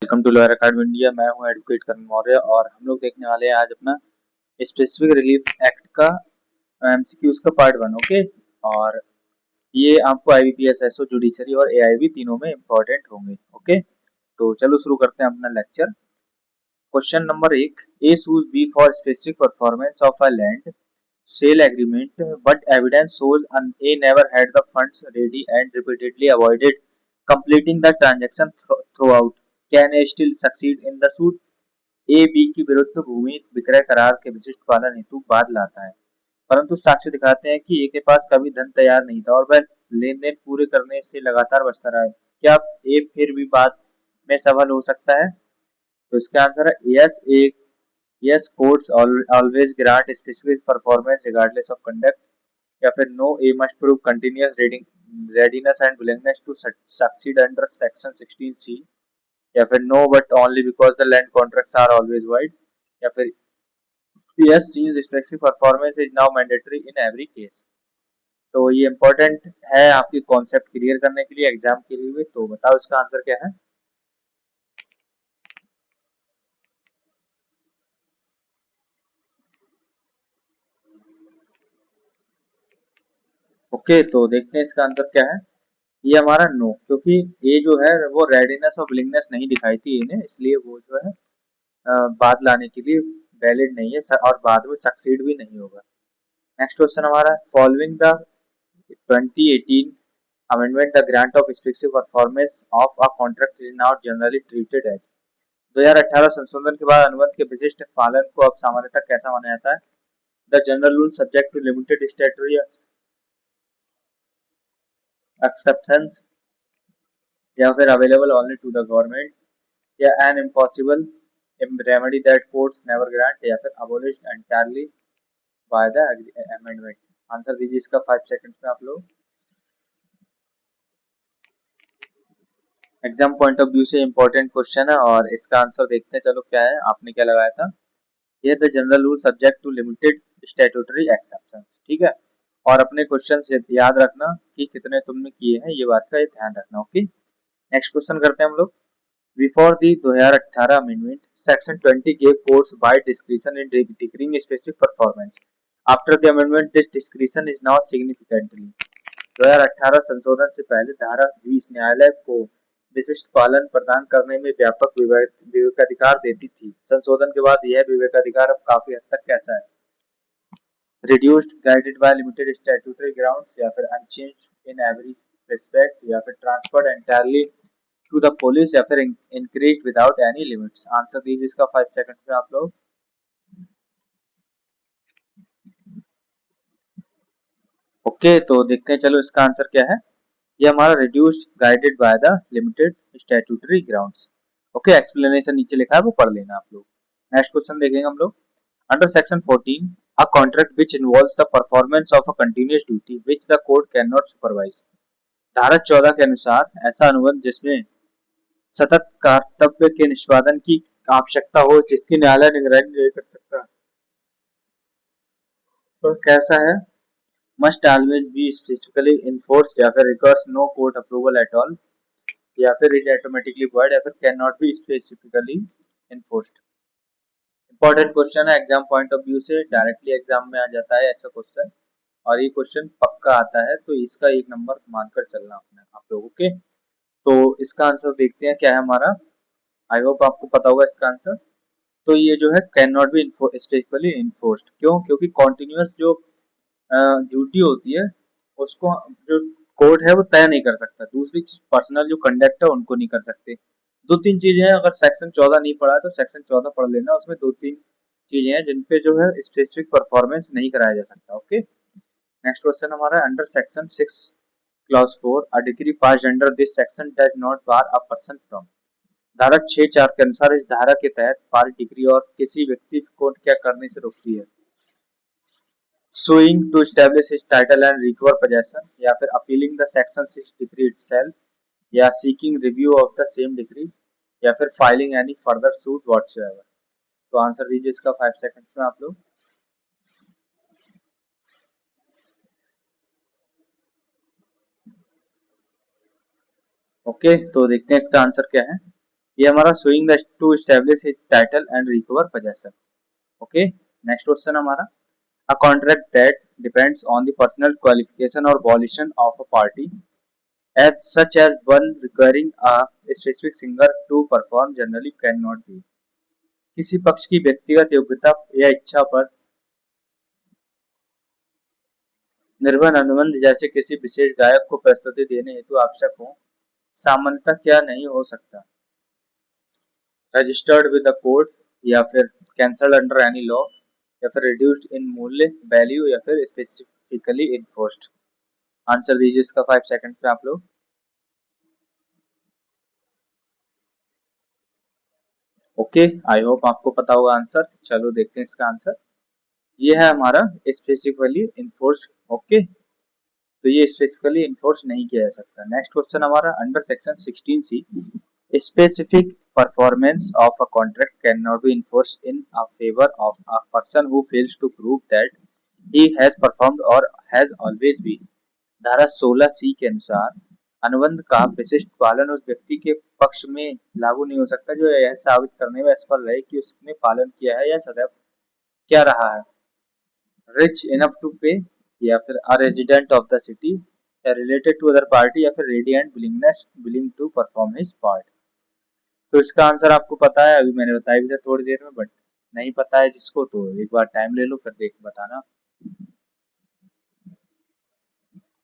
Welcome to lawyer academy India. मैं हूं advocate करण मौर्य और हम लोग देखने वाले हैं आज अपना स्पेसिफिक रिलीफ एक्ट का एमसीक्यूज का पार्ट 1। ओके, और ये आपको आईबीपीएस, एसओ, जुडिशरी और एआईबी तीनों में इंपॉर्टेंट होंगे। ओके, तो चलो शुरू करते हैं अपना lecture. Question number 1, A sues B for specific performance of a land sale agreement, but evidence shows A never had the funds ready and repeatedly avoided completing the transaction throughout. Can A still succeed in the suit? A B के विरुद्ध भूमि विक्रय करार के विशिष्ट पालन हेतु वाद लाता है, परंतु साक्ष्य दिखाते हैं कि ए के पास कभी धन तैयार नहीं था और वह लेन देन पूरे करने से लगातार बचता रहा है। क्या ए फिर भी बाद में सफल हो सकता है? तो इसका आंसर है yes. A Yes, courts always grant specific performance regardless of conduct. या फिर no, A must prove continuous readiness and willingness to succeed under section 16C. या फिर no, but only because the land contracts are always void. या फिर yes, since specific performance is now mandatory in every case. तो ये important है आपकी concept clear करने के लिए एग्जाम के लिए। तो बताओ इसका आंसर क्या है? ओके, तो देखते हैं इसका आंसर क्या है। ये हमारा नो, क्योंकि ये जो है वो रेडीनेस और विलिंगनेस नहीं दिखाई थी इन्हें, इसलिए वो जो है बाद लाने के लिए वैलिड नहीं है और बाद में सक्सीड भी नहीं होगा। नेक्स्ट क्वेश्चन हमारा, following the 2018 amendment the grant of specific performance of a contract is now generally treated as. 2018 संशोधन के बाद अनुबंध के विशिष्ट पालन को अब सामान्यतः कैसा माना जाता है? The general rule subject to limited statutory exceptions, या फिर available only to the government, या an impossible remedy that courts never grant, या फिर abolished entirely by the amendment. Answer दीजिए इसका 5 सेकंड्स में आप लोग। एग्जाम पॉइंट ऑफ व्यू से इंपॉर्टेंट क्वेश्चन है और इसका आंसर देखते हैं। चलो क्या है, आपने क्या लगाया था? ये the general rule subject to limited statutory exceptions, ठीक है। और अपने क्वेश्चन से याद रखना कि कितने तुमने किए हैं, ये बात का ध्यान रखना। ओके, नेक्स्ट क्वेश्चन करते हैं हम लोग। Before the 2018 amendment, Section 20 gave courts wide discretion in decreeing specific performance. After the amendment, this discretion is now significantly. 2018 संशोधन से पहले धारा 20 न्यायालय को विशिष्ट पालन प्रदान करने में व्यापक विवेकाधिकार देती थी। संशोधन के बाद यह विवेकाधिकार अब काफी हद तक कैसा है? Reduced, guided by limited statutory grounds, या फिर unchanged in every respect, या फिर transferred entirely to the police, या फिर increase without any limits. Answer दीजिए इसका 5 सेकंड में आप लोग। ओके, तो देखते हैं चलो इसका आंसर क्या है। ये हमारा reduced, guided by the limited statutory grounds. Okay, explanation नीचे लिखा है, वो पढ़ लेना आप लोग। नेक्स्ट क्वेश्चन देखेंगे हम लोग। Under section 14, a contract which involves the performance of a continuous duty which the court can not supervise. धारा 14 के अनुसार ऐसा अनुबंध जिसमें सतत कर्तव्य के निष्पादन की आवश्यकता हो, जिसकी न्यायालय निगरानी नहीं कर सकता, तो कैसा है? Must always be specifically enforced, या फिर requires no court approval at all, या फिर इज ऑटोमेटिकली वॉइड, या फिर can not be specifically enforced. Important question है एग्जाम पॉइंट ऑफ व्यू से, डायरेक्टली एग्जाम में आ जाता है ऐसा क्वेश्चन, और ये क्वेश्चन पक्का आता है, तो इसका 1 नंबर मानकर चलना अपने आप लोग। ओके, तो इसका आंसर देखते हैं क्या है हमारा। आई होप आपको पता होगा इसका आंसर। तो ये जो है can not be specifically enforced, क्यों? क्योंकि कॉन्टिन्यूअस जो ड्यूटी होती है उसको जो कोर्ट है वो तय नहीं कर सकता। दूसरी चीज, पर्सनल जो कंडक्ट है उनको नहीं कर सकते। 2-3 चीजें हैं, अगर सेक्शन 14 नहीं पढ़ा है तो सेक्शन 14 पढ़ लेना, उसमें 2-3 चीजें हैं जिनपे जो है स्पेसिफिक परफॉर्मेंस नहीं कराया जा सकता। ओके, नेक्स्ट क्वेश्चन हमारा, under section 6 clause 4, a degree passed under this section does not bar a person from. धारा 6(4) के अनुसार इस धारा के तहत पारित डिग्री और किसी व्यक्ति को क्या करने से रोकती है? Suing to establish his title and recover possession, या फिर appealing the section 6 degree itself, या seeking review of the same degree, या फिर filing any further suit whatsoever. तो आंसर दीजिए इसका 5 सेकंड्स में आप लोग। ओके, तो देखते हैं इसका आंसर क्या है। ये हमारा sewing the two establish his title and recover possession. Okay, next question हमारा, a contract that depends on the personal qualification or volition of a party as such as one requiring a specific singer to perform generally cannot be। किसी पक्ष की व्यक्तिगत योग्यता या इच्छा पर निर्भर अनुबंध जैसे किसी विशेष गायक को प्रस्तुति देने हेतु आवश्यक हो, सामान्यतः क्या नहीं हो सकता, रजिस्टर्ड विद द कोर्ट, या फिर कैंसल्ड अंडर एनी लॉ, या फिर रिड्यूस्ड इन मूल्य वैल्यू, या फिर स्पेसिफिकली इन्फोर्स्ड। आंसर दीजिए इसका 5 सेकंड पे आप लोग। ओके, आई होप आपको पता होगा आंसर। चलो देखते हैं इसका आंसर। ये है हमारा स्पेसिफिकली इन्फोर्स्ड। ओके, तो ये स्पेसिफिकली इन्फोर्स नहीं किया जा सकता। नेक्स्ट क्वेश्चन हमारा, under section 16C specific performance of a contract cannot be enforced in a favor of a person who fails to prove that he has performed or has always been। धारा 16C के अनुसार अनुबंध का विशिष्ट पालन उस व्यक्ति के पक्ष में लागू नहीं हो सकता जो यह साबित करने में असफल रहे कि उसने पालन किया है या सदैव क्या रहा है, रिच इनफ टू पे, या फिर a resident of the city, या रिलेटेड टू अदर पार्टी, या फिर ready and willing to perform his part. तो इसका आंसर आपको पता है, अभी मैंने बताया भी था थोड़ी देर में, बट नहीं पता है जिसको तो एक बार टाइम ले लो फिर देख बताना।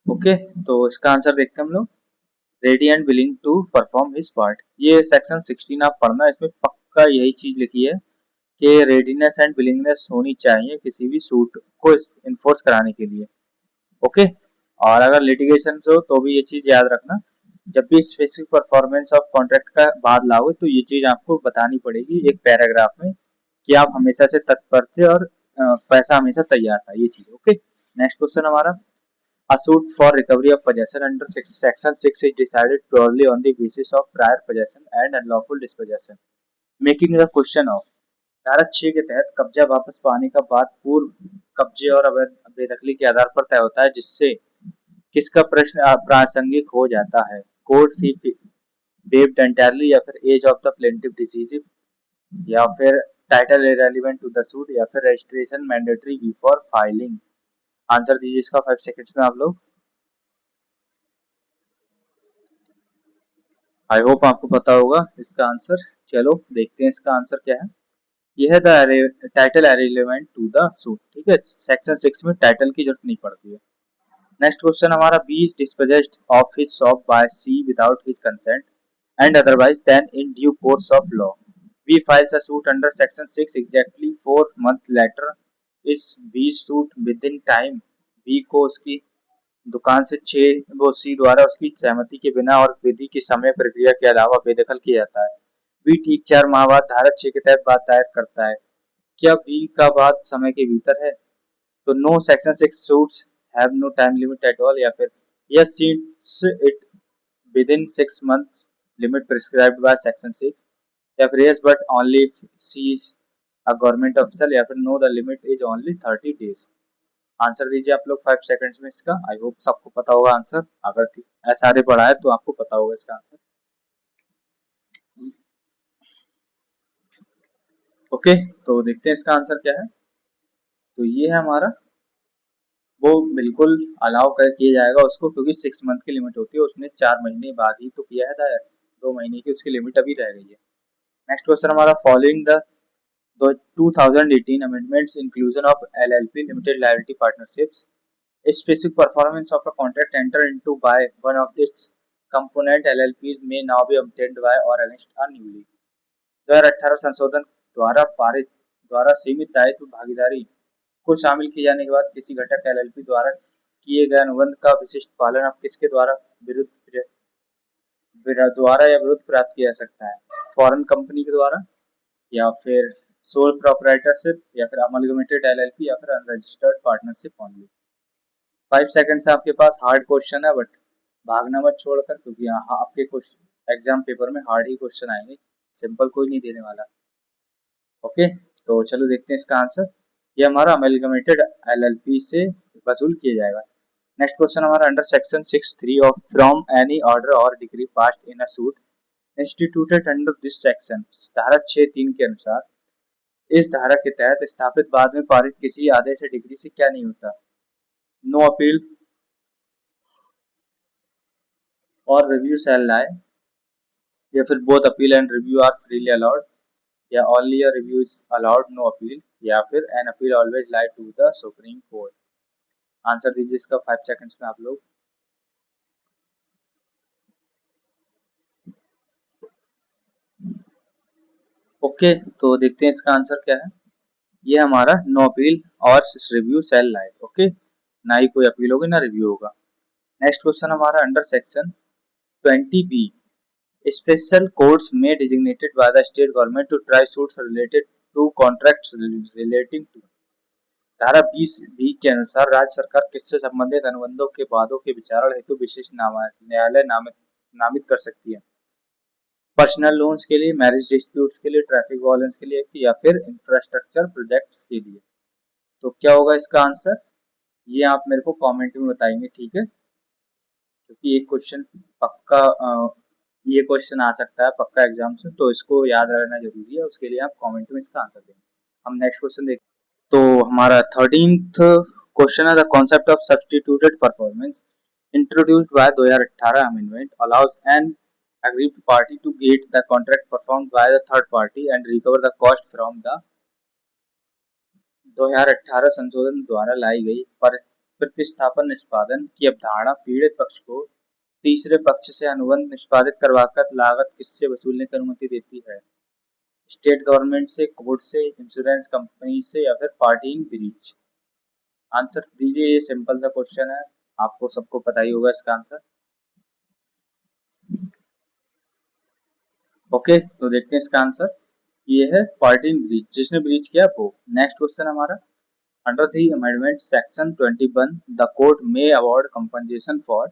ओके, तो इसका आंसर देखते हैं हम लोग, ready and willing to perform his part. ये सेक्शन 16 आप पढ़ना, इसमें पक्का यही चीज लिखी है कि रेडीनेस एंड विलिंगनेस होनी चाहिए किसी भी सूट को इन्फोर्स कराने के लिए। ओके, और अगर लिटिगेशन हो तो भी ये चीज याद रखना, जब भी स्पेसिफिक परफॉर्मेंस ऑफ कॉन्ट्रैक्ट का बाद लागू तो ये चीज आपको बतानी पड़ेगी एक पैराग्राफ में कि आप हमेशा से तत्पर थे और पैसा हमेशा तैयार था, ये चीज। ओके, नेक्स्ट क्वेश्चन हमारा, a suit for recovery of possession under section 6 is decided purely on the basis of prior possession and unlawful dispossession, making the question of। धारा 6 के तहत कब्जा वापस पाने का बाद पूर्व कब्जे और अवैध बेदखली के आधार पर तय होता है, जिससे किसका प्रश्न प्रासंगिक हो जाता है, कोर्ट फी waived entirely, या फिर as of the plaintiff decisive, या फिर title irrelevant to the suit, या फिर registration mandatory before filing. Answer दीजिए इसका 5 सेकंड्स में आप लोग। आई होप आपको पता होगा इसका आंसर। चलो देखते हैं इसका आंसर क्या है। यह है the title irrelevant to the suit. ठीक है, सेक्शन 6 में टाइटल की जरूरत नहीं पड़ती है। नेक्स्ट क्वेश्चन हमारा, B is dispossessed of his shop by C without his consent and otherwise then in due course of law, B files a suit under section 6 exactly 4 month later, is B suit within time, B को उसकी दुकान से 6 वो सी द्वारा उसकी सहमति के बिना और विधि की समय प्रक्रिया के अलावा बेदखल किया जाता है। बी ठीक 4 माह बाद धारा 6 के तहत बात दायर करता है, क्या बी का बात समय के भीतर है, तो no section 6 suits have no time limit at all, या फिर yes seats it within 6 months limit prescribed by section 6, या फिर yes but only if she is a government official, या फिर no the limit is only 30 days। Answer दीजिए आप लोग 5 seconds में इसका। आई होप सबको पता होगा आंसर, अगर ऐसा पढ़ा है तो आपको पता होगा इसका आंसर। ओके, तो देखते हैं इसका आंसर क्या है। तो ये है हमारा, वो बिल्कुल अलाउ कर किया जाएगा उसको, क्योंकि 6 मंथ की लिमिट होती है, उसने 4 महीने बाद ही तो किया है दायर, 2 महीने की उसकी लिमिट अभी रह गई है। नेक्स्ट क्वेश्चन हमारा, following the 2018 amendments inclusion of LLP limited liability partnerships, a specific performance of a contract entered into by one of its component LLPs may now be obtained by or against a newly। 2018 संशोधन द्वारा पारित द्वारा सीमित दायित्व भागीदारी को शामिल किए जाने के बाद किसी घटक LLP द्वारा किए गए अनुबंध का विशिष्ट पालन अब किसके द्वारा या विरुद्ध प्राप्त किया जा सकता है, फॉरेन कंपनी के द्वारा, या फिर सोल प्रोप्राइटरशिप, या फिर अमलगमेटेड LLP, या फिर अनरजिस्टर्ड पार्टनरशिप ओनली। 5 सेकंड से आपके पास हार्ड क्वेश्चन है, बट भागना मत छोड़कर, क्योंकि आपके क्वेश्चन एग्जाम पेपर में हार्ड ही क्वेश्चन आएंगे, सिंपल कोई नहीं देने वाला। ओके, तो चलो देखते हैं इसका आंसर। ये हमारा अमलगमेटेड LLP से वसूल किया जाएगा। नेक्स्ट क्वेश्चन हमारा, under section 6(3) of from any order और degree passed in a suit instituted under this section, धारा 6(3) के अनुसार इस धारा के तहत स्थापित बाद में पारित किसी आदेश या डिग्री से क्या नहीं होता, नो अपील और रिव्यू शैल लाई, या फिर both appeal and review are freely allowed, या only a review is allowed no appeal, या फिर an appeal always lie to the Supreme Court. Answer दीजिए इसका 5 सेकंड्स में आप लोग। ओके, तो देखते हैं इसका आंसर क्या है। ये हमारा नो अपील और रिव्यू शैल लाई, ओके, ना ही कोई अपील होगी ना रिव्यू होगा। नेक्स्ट क्वेश्चन हमारा under section 20B, special courts may designated by the state government to try suits related to contracts relating to, धारा 20B के अनुसार राज्य सरकार किससे संबंधित अनुबंधों के वादों के विचारण हेतु विशेष न्यायालय नामित कर सकती है, पर्सनल लोन्स के लिए, मैरिज डिस्प्यूट्स के लिए, ट्रैफिक वायलेंस के लिए, या फिर इंफ्रास्ट्रक्चर प्रोजेक्ट्स के लिए। तो क्या होगा इसका आंसर, ये आप मेरे को कमेंट में बताएंगे, ठीक है, क्योंकि एक क्वेश्चन पक्का ये क्वेश्चन आ सकता है पक्का एग्जाम से, तो इसको याद रखना जरूरी है, उसके लिए आप कमेंट में इसका आंसर देंगे। हम नेक्स्ट क्वेश्चन देखते हैं। तो हमारा 13th क्वेश्चन है, the concept of substituted performance introduced by 2018 amendment allows N aggrieved party to get the contract performed by the third party and recover the cost from the 2018 संशोधन द्वारा लाई गई प्रतिस्थापन निष्पादन की अवधारणा पीड़ित पक्ष को तीसरे पक्ष से अनुबंध निष्पादित करवाकर लागत किससे वसूलने की अनुमति देती है, स्टेट गवर्नमेंट से, कोर्ट से, इंश्योरेंस कंपनी से, या फिर पार्टी इन ब्रीच। आंसर दीजिए, ये सिंपल सा क्वेश्चन है, आपको सबको पता ही होगा इसका आंसर। ओके, तो देखते हैं इसका आंसर, ये है पार्टी इन ब्रीच, जिसने ब्रीच किया वो। नेक्स्ट क्वेश्चन हमारा under the amendment section 21 the court may award compensation for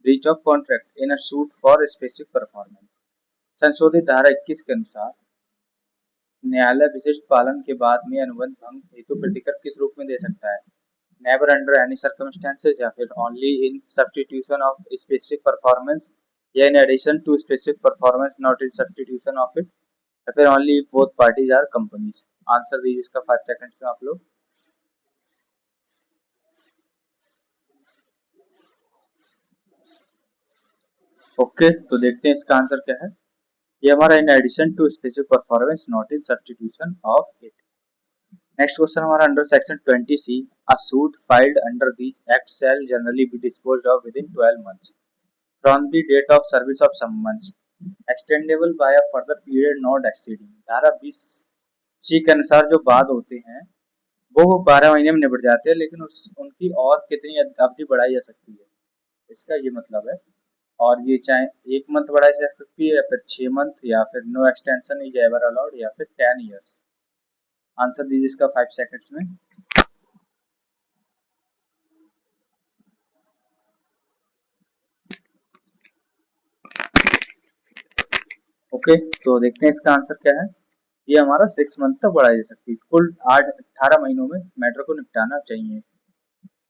breach of contract in a suit for specific performance. संशोधित धारा 21 के अनुसार न्यायालय विशिष्ट पालन के बाद में अनुबंध भंग हेतु प्रतिकर किस रूप में दे सकता है, नेवर अंडर एनी सर्कमस्टेंसेस, या फिर only in substitution of specific performance, या in addition to specific performance not in substitution of it, या फिर only if both parties are companies. Answer दीजिए इसका 5 सेकंड्स में आप लोग। ओके, तो देखते हैं इसका आंसर क्या है। ये हमारा in addition to specific performance not in substitution of it. Next question हमारा under section 20C, a suit filed under the act shall generally be disposed of within 12 months from the date of service of summons, extendable by a further period not exceeding। धारा 20C के अनुसार जो वाद होते हैं वो 12 महीने में निपट जाते हैं, लेकिन उनकी और कितनी अवधि बढ़ाई जा सकती है, इसका ये मतलब है। और ये चाहे 1 मंथ बढ़ाई जा सकती है, या फिर 6 मंथ, या फिर no extension is ever allowed, या फिर 10 ईयर्स। आंसर दीजिए इसका 5 सेकंड्स में। ओके, तो देखते हैं इसका आंसर क्या है। ये हमारा 6 मंथ तक बढ़ाई जा सकती है, कुल 18 महीनों में मैटर को निपटाना चाहिए।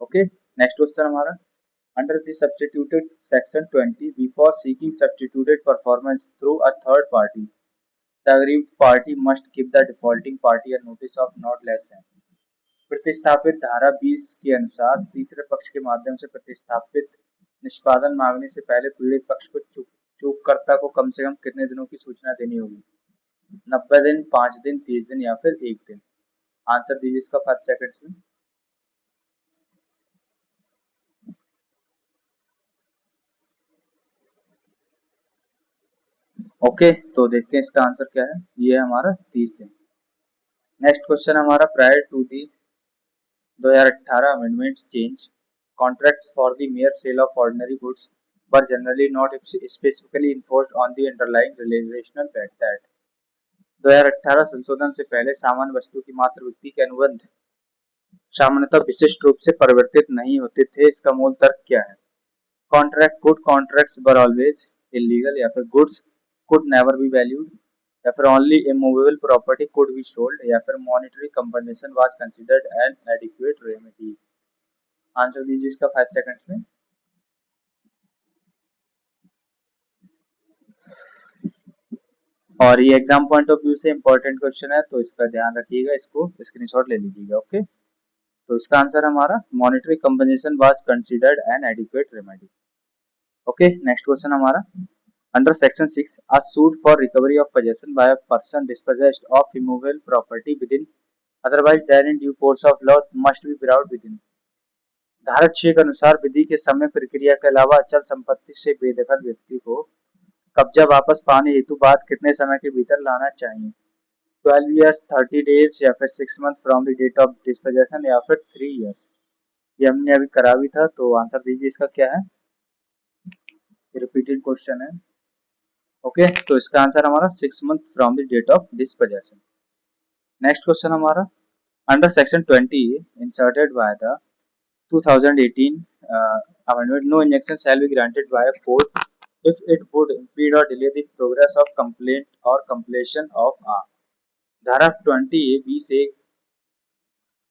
ओके, नेक्स्ट क्वेश्चन हमारा under the substituted section 20 before seeking substituted performance through a third party the aggrieved party must give the defaulting party a notice of not less than. प्रतिस्थापित धारा 20 के अनुसार तीसरे पक्ष के माध्यम से प्रतिस्थापित निष्पादन मांगने से पहले पीड़ित पक्ष को चूककर्ता को कम से कम कितने दिनों की सूचना देनी होगी, 90 दिन, 5 दिन, 30 दिन, या फिर 1 दिन। आंसर दीजिए इसका 5 सेकंड्स में। ओके, तो देखते हैं इसका आंसर क्या है। ये है हमारा 30 दिन। नेक्स्ट क्वेश्चन हमारा prior to the 2018 amendments change contracts for the mere sale of ordinary goods were generally not specifically enforced on the underlying relational that 2018 संशोधन से पहले सामान्य वस्तु की मात्र बिक्री के अनुबंध सामान्यतः विशिष्ट रूप से परिवर्तित नहीं होते थे, इसका मूल तर्क क्या है, good contracts were always illegal, या फिर goods could never be valued, या फिर only immovable property could be sold, या फिर monetary compensation was considered N adequate remedy. Answer दीजिए इसका 5 सेकंड्स में। और ये एग्जाम पॉइंट ऑफ व्यू से इंपॉर्टेंट क्वेश्चन है, तो इसका ध्यान रखिएगा, इसको स्क्रीनशॉट ले लीजिएगा। ओके, तो इसका आंसर हमारा monetary compensation was considered N adequate remedy. Okay, next question हमारा under section 6 a suit for recovery of possession by a person dispossessed of immovable property within otherwise therein due course of law must be brought within। धारा 6 के अनुसार विधि के समय प्रक्रिया के अलावा अचल संपत्ति से बेदखल व्यक्ति को कब्जा वापस पाने हेतु बाद कितने समय के भीतर लाना चाहिए? 12 ईयर्स, 30 डेज या फिर 6 month from the date of disposition या फिर 3 ईयर्स। ये हमने अभी करा भी था, तो आंसर दीजिए इसका क्या है। रिपीटेड क्वेश्चन है। ओके, तो इसका आंसर हमारा 6 month from the date of dispossession. Next question हमारा under section 20 inserted by the 2018 amendment, no injunction shall be granted by a court if it would impede or delay the progress of complaint or completion of a। धारा 20 से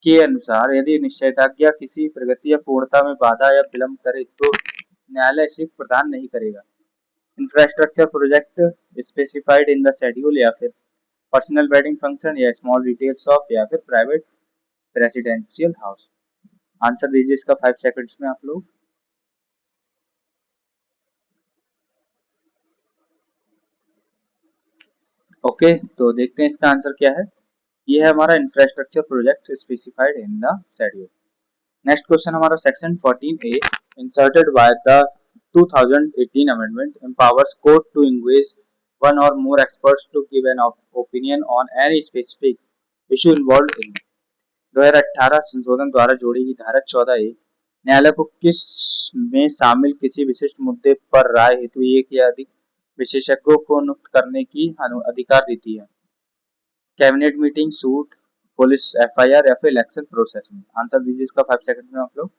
के अनुसार यदि निश्चयताज्ञा किसी प्रगति या पूर्णता में बाधा या विलंब करे तो न्यायालय इसे प्रदान नहीं करेगा। Infrastructure project specified in the schedule या फिर पर्सनल वेडिंग फंक्शन या स्मॉल रिटेल शॉप या फिर प्राइवेट रेसिडेंशियल हाउस। आंसर दीजिए इसका 5 सेकंड्स में आप लोग। ओके, तो देखते हैं इसका आंसर क्या है। ये है हमारा infrastructure project specified in the schedule. Next question हमारा section 14A inserted by the 2018 amendment empowers court to engage one or more experts to give an opinion on any specific issue involved in। 2018 संशोधन द्वारा जोड़ी गई धारा 14A न्यायालय को किस में शामिल किसी विशिष्ट मुद्दे पर राय हेतु एक या अधिक विशेषज्ञों को नियुक्त करने की अधिकार देती है। Cabinet meeting, suit, police FIR या फिर इलेक्शन प्रोसेस में। आंसर दीजिए इसका 5 सेकंड में आप लोग।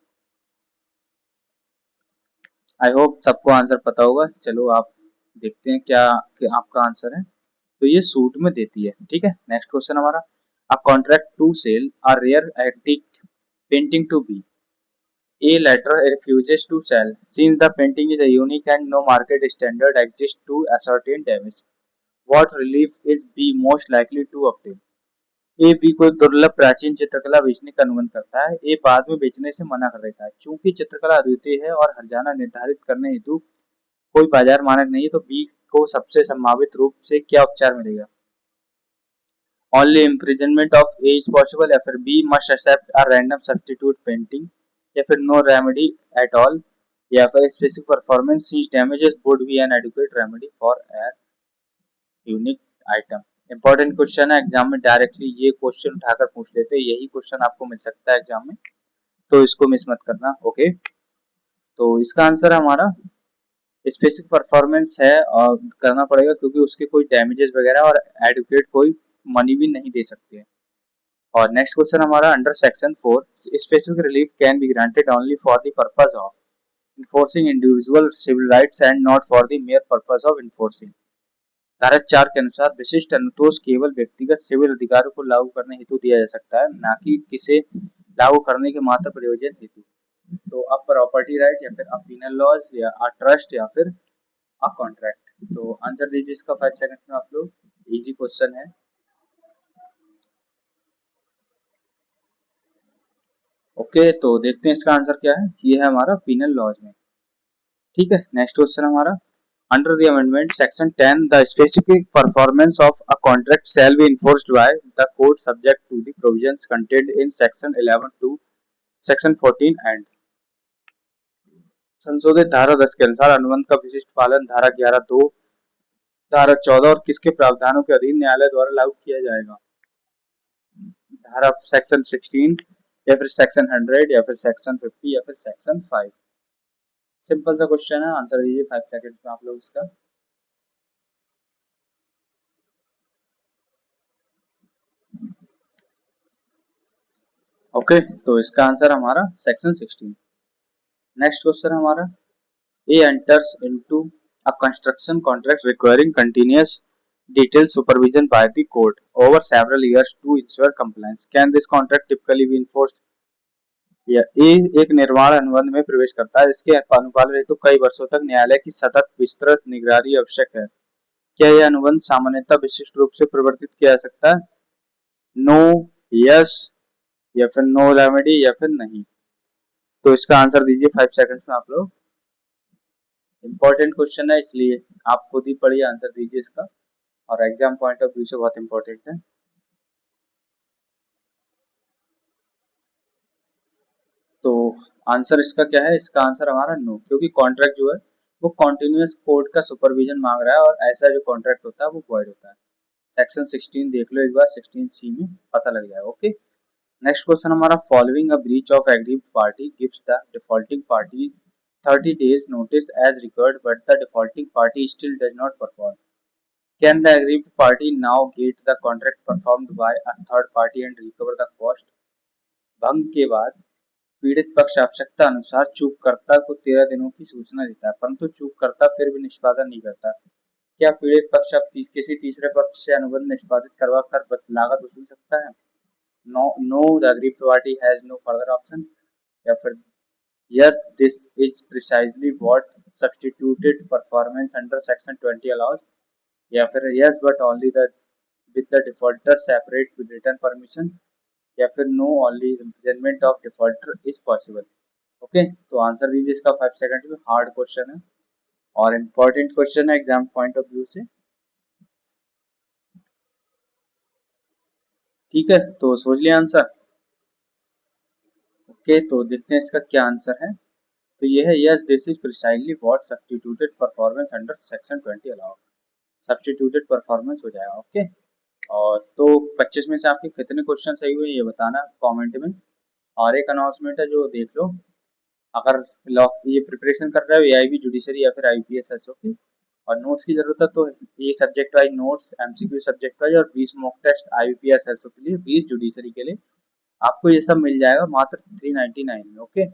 आई होप सबको आंसर पता होगा। चलो आप देखते हैं क्या आपका आंसर है। तो ये सूट में देती है, ठीक है। नेक्स्ट क्वेश्चन हमारा a contract to sell a rare antique painting to be A letter refuses to sell since the painting is a unique and no market standard exists to ascertain damage. What relief is B most likely to obtain? A B कोई दुर्लभ प्राचीन चित्रकला बेचने का अनुबंध करता है। A बाद में बेचने से मना कर देता है। चूंकि चित्रकला अद्वितीय है और हर्जाना निर्धारित करने हेतु कोई बाजार मानक नहीं है, तो B को सबसे संभावित रूप से क्या उपचार मिलेगा? Only imprisonment of A is possible या फिर B must accept a random substitute painting या फिर no remedy at all या फिर specific performance since damages would be an adequate remedy for a unique item। Important question है, exam में directly ये question उठाकर पूछ लेते हैं। यही क्वेश्चन आपको मिल सकता है एग्जाम में, तो इसको मिस मत करना। ओके, तो इसका आंसर हमारा स्पेसिफिक परफॉर्मेंस है और करना पड़ेगा क्योंकि उसके कोई डैमेजेस वगैरह और एडुकेट कोई मनी भी नहीं दे सकते हैं। और नेक्स्ट क्वेश्चन हमारा under section 4 specific relief can be granted only for the purpose of enforcing individual civil rights and not for the mere purpose of enforcing. धारा 4 के अनुसार विशिष्ट अनुतोष केवल व्यक्तिगत सिविल अधिकारों को लागू करने हेतु दिया जा सकता है, ना कि किसे लागू करने के मात्र प्रयोजन हेतु। तो अ प्रॉपर्टी राइट या फिर अ पीनल लॉज या अ ट्रस्ट या फिर अ कॉन्ट्रैक्ट। तो आंसर दीजिए इसका 5 सेकंड में आप लोग। इजी क्वेश्चन है। ओके, तो देखते हैं इसका आंसर क्या है। ये है हमारा पीनल लॉज में, ठीक है। नेक्स्ट क्वेश्चन हमारा under the amendment section 10 the specific performance of a contract shall be enforced by the court subject to the provisions contained in section 11 to section 14 end. संशोधित धारा 10 के अनुसार अनुबंध का विशिष्ट पालन धारा 11(2), धारा 14 और किसके प्रावधानों के अधीन न्यायालय द्वारा लागू किया जाएगा? धारा सेक्शन 16 या फिर सेक्शन 100 या फिर सेक्शन 50 या फिर सेक्शन 5। सिंपल सा क्वेश्चन है, आंसर दीजिए 5 सेकंड में आप लोग इसका। ओके, तो इसका आंसर हमारा सेक्शन 16। नेक्स्ट क्वेश्चन हमारा ए enters into a construction contract requiring continuous detailed supervision by the court over several years to ensure compliance. Can this contract typically be enforced? या ए एक निर्माण अनुबंध में प्रवेश करता है, इसके अनुपालन हेतु कई वर्षों तक न्यायालय की सतत विस्तृत निगरानी आवश्यक है। क्या यह अनुबंध सामान्यतः विशिष्ट रूप से परिवर्तित किया जा सकता है? नो, यस, या फिर नो रेमेडी, या फिर नहीं। तो इसका आंसर दीजिए 5 सेकंड्स में आप लोग। इंपॉर्टेंट क्वेश्चन है, इसलिए आप खुद ही पढ़िए, आंसर दीजिए इसका, और एग्जाम पॉइंट ऑफ व्यू से बहुत इंपॉर्टेंट है। तो आंसर इसका क्या है? इसका आंसर हमारा नो, क्योंकि कॉन्ट्रैक्ट जो है वो कॉन्टिन्यूअस कोड का सुपरविजन मांग रहा है, और ऐसा जो कॉन्ट्रैक्ट होता है वो वॉइड होता है। सेक्शन 16 देख लो एक बार, 16C में पता लग जाएगा। ओके, नेक्स्ट क्वेश्चन हमारा, following a breach of aggrieved party gives the defaulting party 30 days notice as required, but the defaulting party still does not perform. Can the aggrieved party now get the contract performed by a third party and recover the cost? भंग के बाद पीड़ित पक्ष आवश्यकता अनुसार चूककर्ता को 13 दिनों की सूचना देता है, परंतु चूककर्ता फिर भी निष्पादन नहीं करता। क्या पीड़ित पक्ष अब किसी तीसरे पक्ष से अनुबंध निष्पादित करवा कर बस लागत वसूल सकता है? No, no, the aggrieved party has no further option, या फिर yes, this is precisely what substituted performance under section 20 allows, या फिर yes but only the with the defaulter separate with written permission, या फिर no, only imprisonment of defaulter is possible। Okay, तो answer दीजिए इसका 5 second में। Hard question है और इम्पोर्टेंट क्वेश्चन है एग्जाम पॉइंट ऑफ व्यू से। ठीक है, तो सोच लिया आंसर। ओके, तो देखते हैं इसका क्या आंसर है। तो ये है yes, this is precisely what substituted performance under section 20 allow. Substituted performance हो जाएगा। ओके, और तो 25 में से आपके कितने क्वेश्चन सही हुए ये बताना कमेंट में। और एक अनाउंसमेंट है जो देख लो, अगर ये प्रिपरेशन कर रहे हो एआईबी जुडिशरी या फिर आईपीएस एसओ की, और नोट्स की जरूरत है तो ये subject wise notes, MCQ subject wise, और 20 मॉक टेस्ट आईपीएस एसओ के लिए, 20 जुडिशरी के लिए, आपको ये सब मिल जाएगा मात्र 399 में। ओके,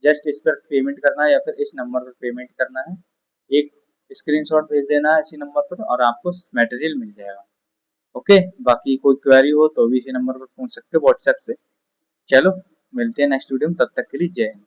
जस्ट इस पर पेमेंट करना है या फिर इस नंबर पर पेमेंट करना है, एक स्क्रीनशॉट भेज देना है इसी नंबर पर और आपको मटेरियल मिल जाएगा। ओके, बाकी कोई क्वेरी हो तो भी इसी नंबर पर पूछ सकते हो व्हाट्सएप से। चलो मिलते हैं नेक्स्ट वीडियो में, तब तक के लिए जय हिंद।